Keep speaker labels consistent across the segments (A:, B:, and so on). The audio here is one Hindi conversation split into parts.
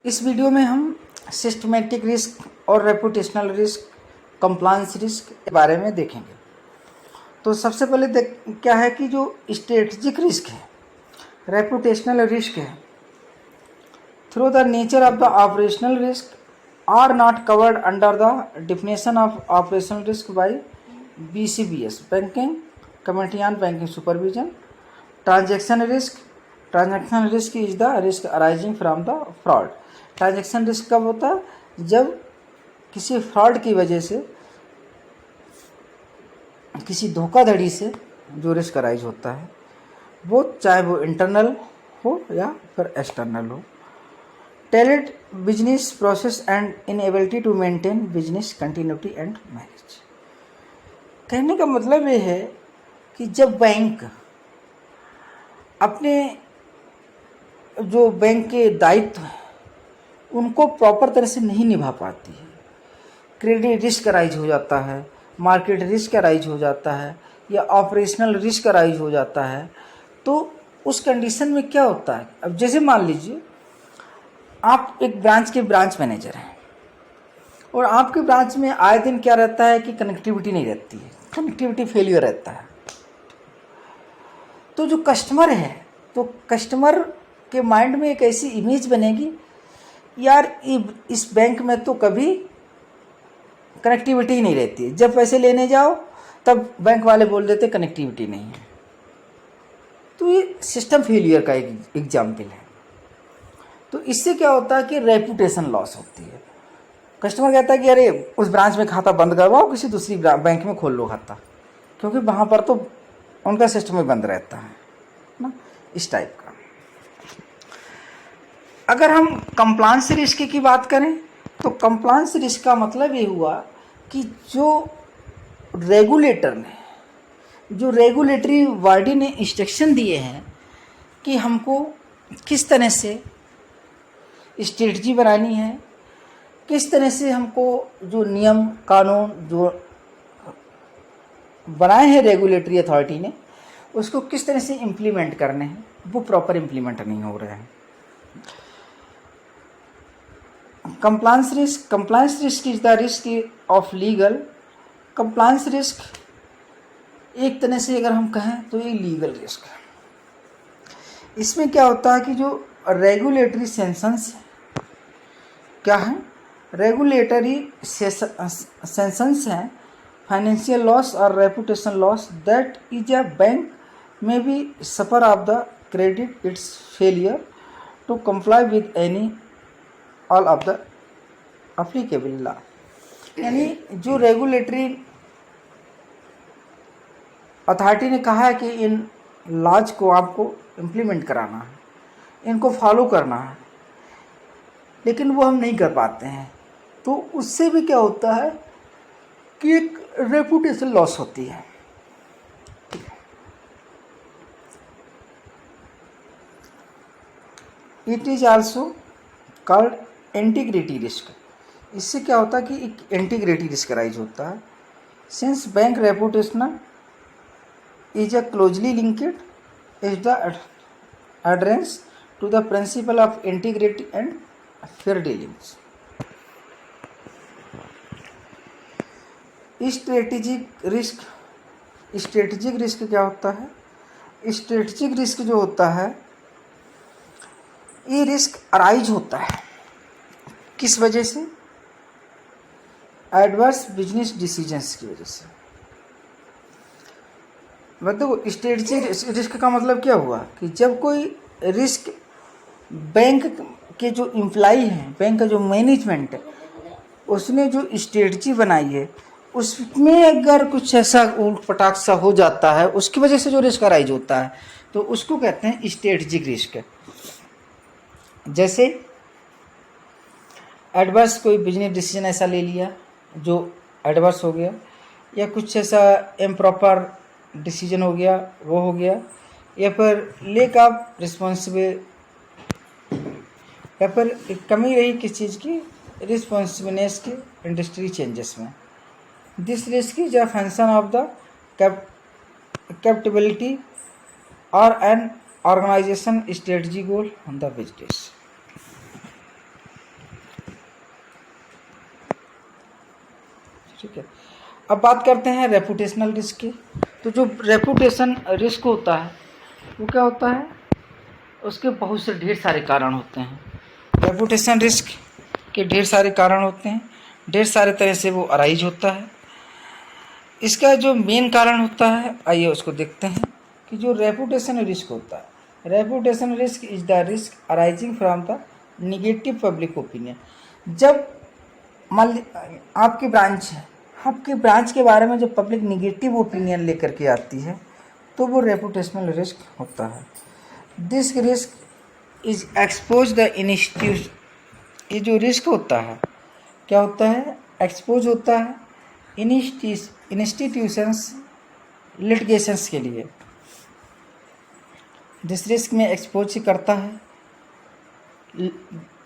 A: इस वीडियो में हम सिस्टमेटिक रिस्क और रेपुटेशनल रिस्क, कंप्लायंस रिस्क के बारे में देखेंगे। तो सबसे पहले क्या है कि जो स्ट्रेटजिक रिस्क है, रेपुटेशनल रिस्क है, through the nature of the operational risk are not covered under the definition of operational risk by BCBS, banking committee on banking supervision. Transaction risk is the risk arising from the fraud. Transaction risk कब होता है? जब किसी फ्रॉड की वजह से, किसी धोखाधड़ी से जो रिस्क अराइज होता है, वो चाहे वो इंटरनल हो या फिर एक्सटर्नल हो। टेलेड business process and inability to maintain business continuity and manage. कहने का मतलब ये है कि जब बैंक अपने जो बैंक के दायित्व हैं उनको प्रॉपर तरह से नहीं निभा पाती है, क्रेडिट रिस्क अराइज हो जाता है, मार्केट रिस्क अराइज हो जाता है या ऑपरेशनल रिस्क अराइज हो जाता है, तो उस कंडीशन में क्या होता है? अब जैसे मान लीजिए आप एक ब्रांच के ब्रांच मैनेजर हैं और आपके ब्रांच में आए दिन क्या रहता है कि कनेक्टिविटी नहीं रहती है, कनेक्टिविटी फेलियर रहता है। तो जो कस्टमर है, तो कस्टमर के माइंड में एक ऐसी इमेज बनेगी, यार इस बैंक में तो कभी कनेक्टिविटी ही नहीं रहती है, जब पैसे लेने जाओ तब बैंक वाले बोल देते कनेक्टिविटी नहीं है। तो ये सिस्टम फेलियर का एक एग्जाम्पल है। तो इससे क्या होता है कि रेपुटेशन लॉस होती है। कस्टमर कहता है कि अरे उस ब्रांच में खाता बंद करवाओ, किसी दूसरी बैंक में खोल लो खाता, क्योंकि वहाँ पर तो उनका सिस्टम ही बंद रहता है ना, इस टाइप का। अगर हम कंप्लायंस रिस्क की बात करें तो कंप्लायंस रिस्क का मतलब ये हुआ कि जो रेगुलेटर ने, जो रेगुलेटरी बॉडी ने इंस्ट्रक्शन दिए हैं कि हमको किस तरह से स्ट्रेटजी बनानी है, किस तरह से हमको जो नियम कानून जो बनाए हैं रेगुलेटरी अथॉरिटी ने, उसको किस तरह से इम्प्लीमेंट करने हैं, वो प्रॉपर इम्प्लीमेंट नहीं हो रहे हैं। Compliance risk is the risk of legal. Compliance risk एक तरह से अगर हम कहें तो ये लीगल रिस्क है। इसमें क्या होता है कि जो रेगुलेटरी सेंशंस क्या है, रेगुलेटरी सेंशंस हैं, फाइनेंशियल लॉस और reputation loss that is a bank may be suffer of the credit its failure to comply with any all of the applicable law. यानी जो रेगुलेटरी अथॉरिटी ने कहा है कि इन लॉज को आपको इम्प्लीमेंट कराना है, इनको फॉलो करना है, लेकिन वो हम नहीं कर पाते हैं, तो उससे भी क्या होता है कि एक रेपुटेशन लॉस होती है। It is also called integrity risk. इससे क्या होता है कि एक इंटीग्रिटी रिस्क राइज होता है। Since bank reputation is a closely linked is the adherence to the principle of integrity and fair dealings. Strategic risk क्या होता है? स्ट्रेटेजिक रिस्क जो होता है, ये रिस्क अराइज होता है किस वजह से? एडवर्स बिजनेस डिसीजंस की वजह से। मतलब स्ट्रेटेजिक रिस्क का मतलब क्या हुआ कि जब कोई रिस्क बैंक के जो एम्प्लॉई हैं, बैंक का जो मैनेजमेंट है, उसने जो स्ट्रेटजी बनाई है उसमें अगर कुछ ऐसा उलट पटाख सा हो जाता है, उसकी वजह से जो रिस्क अराइज होता है, तो उसको कहते हैं स्ट्रेटेजिक रिस्क। जैसे एडवर्स कोई बिजनेस डिसीजन ऐसा ले लिया जो एडवर्स हो गया, या कुछ ऐसा इम्प्रॉपर डिसीजन हो गया, वो हो गया, या फिर लेक ऑफ रिस्पॉन्सिबिल, या फिर कमी रही किस चीज़ की, रिस्पॉन्सिबलनेस की इंडस्ट्री चेंजेस में। This risk is a function of the capability और an organization strategy goal on the business. ठीक है। अब बात करते हैं रेपुटेशनल रिस्क की। तो जो रेपुटेशन रिस्क होता है वो क्या होता है, उसके बहुत से ढेर सारे कारण होते हैं। रेपुटेशन रिस्क के ढेर सारे कारण होते हैं, ढेर सारे तरह से वो अराइज होता है। इसका जो मेन कारण होता है, आइए उसको देखते हैं कि जो रेपुटेशन रिस्क होता है, reputation risk is the risk arising from the negative public opinion. जब मान ली आपकी ब्रांच है, आपके ब्रांच के बारे में जब पब्लिक निगेटिव ओपिनियन लेकर के आती है तो वो रेपुटेशनल रिस्क होता है। This risk is expose the institution. ये जो रिस्क होता है क्या होता है, एक्सपोज होता है इंस्टीट्यूशंस लिटिगेशंस के लिए। जिस रिस्क में एक्सपोज करता है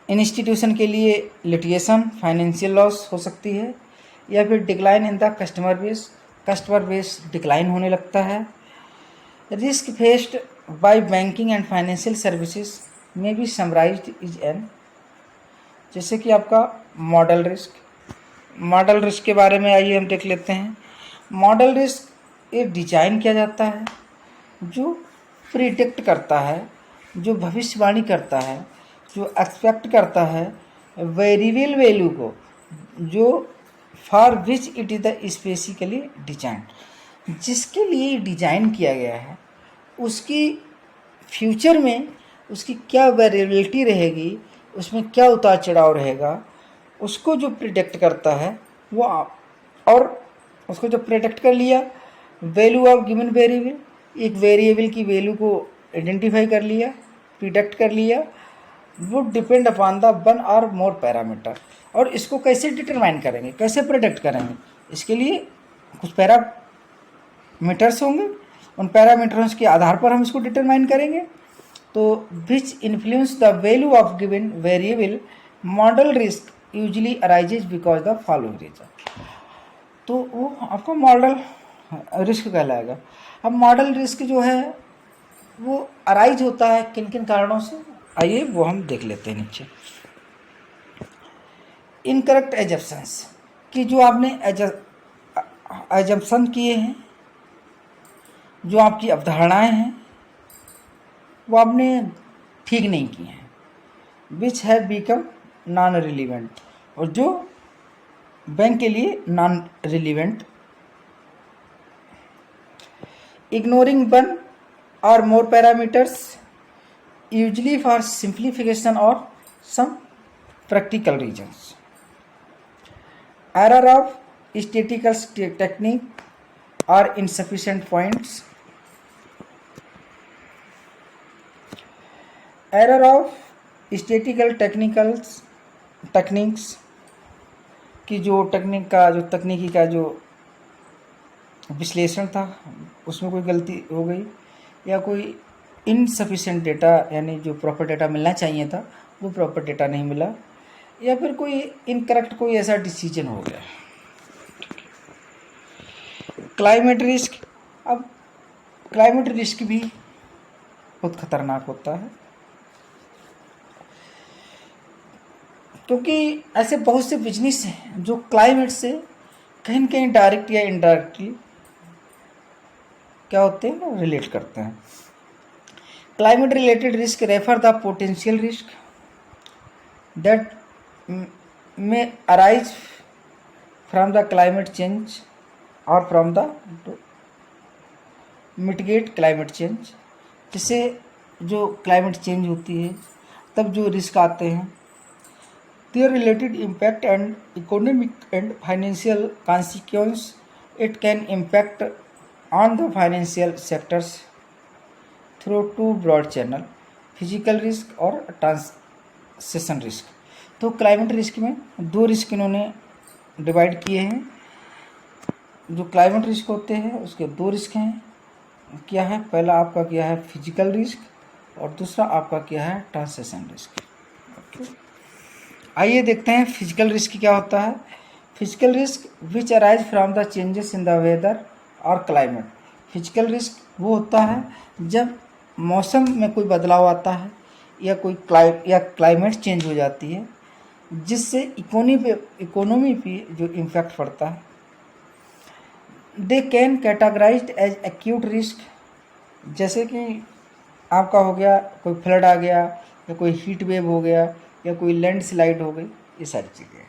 A: इंस्टीट्यूशन के लिए लिटिगेशन, फाइनेंशियल लॉस हो सकती है, या फिर decline in the customer base decline होने लगता है। Risk faced by banking and financial services में भी समराइज्ड इज एन, जैसे कि आपका मॉडल रिस्क। मॉडल रिस्क के बारे में आइए हम देख लेते हैं। मॉडल रिस्क एक डिजाइन किया जाता है जो प्रिडिक्ट करता है, जो भविष्यवाणी करता है, जो एक्सपेक्ट करता है वेरिएबल वैल्यू को, जो for which it is the specifically design, जिसके लिए डिज़ाइन किया गया है उसकी फ्यूचर में उसकी क्या वेरिएबिलिटी रहेगी, उसमें क्या उतार चढ़ाव रहेगा, उसको जो प्रिडिक्ट करता है वो और उसको जो प्रिडिक्ट कर लिया, वैल्यू ऑफ गिवन वेरिएबल, एक वेरिएबल की वैल्यू को आइडेंटिफाई कर लिया, प्रिडिक्ट कर लिया, वो depend upon the one or more parameter. और इसको कैसे डिटरमाइन करेंगे, कैसे प्रिडिक्ट करेंगे, इसके लिए कुछ पैरामीटर्स होंगे, उन पैरामीटर्स के आधार पर हम इसको डिटरमाइन करेंगे। तो which influence the value of given variable, model risk usually arises because the following reason. तो वो आपका मॉडल रिस्क कहलाएगा। अब मॉडल रिस्क जो है वो अराइज होता है किन किन कारणों से, आइए वो हम देख लेते हैं नीचे। इनकरेक्ट एजम्पशंस, कि जो आपने एजम्पशन किए हैं, जो आपकी अवधारणाएं हैं वो आपने ठीक नहीं की हैं, which have become non relevant, और जो बैंक के लिए non relevant. Ignoring one or more parameters usually for simplification or some practical reasons. Error of statistical technique or insufficient points। Error of statistical techniques की जो तकनीकी का जो विश्लेषण था उसमें कोई गलती हो गई, या कोई इनसफिशिएंट डेटा यानी जो प्रॉपर डेटा मिलना चाहिए था वो प्रॉपर डेटा नहीं मिला, या फिर कोई इनकरेक्ट कोई ऐसा डिसीजन हो गया। क्लाइमेट रिस्क, अब क्लाइमेट रिस्क भी बहुत खतरनाक होता है, क्योंकि ऐसे बहुत से बिजनेस हैं जो क्लाइमेट से कहीं न कहीं डायरेक्ट या इनडायरेक्टली क्या होते हैं, रिलेट करते हैं। Climate related risk refer the potential risk that may arise from the climate change और from the mitigate climate change. जिससे जो क्लाइमेट चेंज होती है तब जो रिस्क आते हैं, their related impact and economic and financial consequence, it can impact on the financial sectors through two broad channel, physical risk और ट्रांससेशन रिस्क। तो क्लाइमेट रिस्क में दो रिस्क इन्होंने डिवाइड किए हैं। जो क्लाइमेट रिस्क होते हैं उसके दो रिस्क हैं, क्या है, पहला आपका क्या है फिजिकल रिस्क और दूसरा आपका क्या है ट्रांससेशन रिस्क। आइए देखते हैं फिजिकल रिस्क क्या होता है। Physical risk which arise from the changes in the weather और क्लाइमेट। फिजिकल रिस्क वो होता है जब मौसम में कोई बदलाव आता है या कोई क्लाइमेट चेंज हो जाती है, जिससे इकोनॉमी पे जो इम्पैक्ट पड़ता है they can categorised as acute risk, जैसे कि आपका हो गया कोई फ्लड आ गया या कोई हीट वेव हो गया या कोई लैंडस्लाइड हो गई, ये सारी चीज़ें।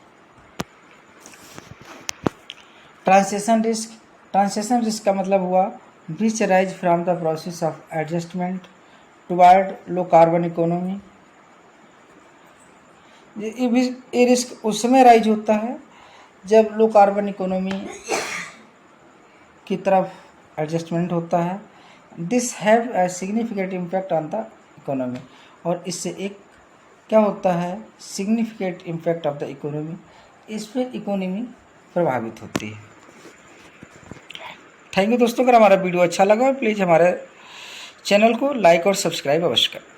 A: ट्रांसेशन रिस्क का मतलब हुआ which rise from the process of adjustment toward low carbon economy. ये रिस्क उस समय राइज होता है जब लो कार्बन इकोनॉमी की तरफ एडजस्टमेंट होता है। This have a significant impact on the economy, और इससे एक क्या होता है, significant impact of the economy, इस पर इकोनॉमी प्रभावित होती है। थैंक यू दोस्तों, अगर हमारा वीडियो अच्छा लगा प्लीज़ हमारे चैनल को लाइक और सब्सक्राइब अवश्य करें।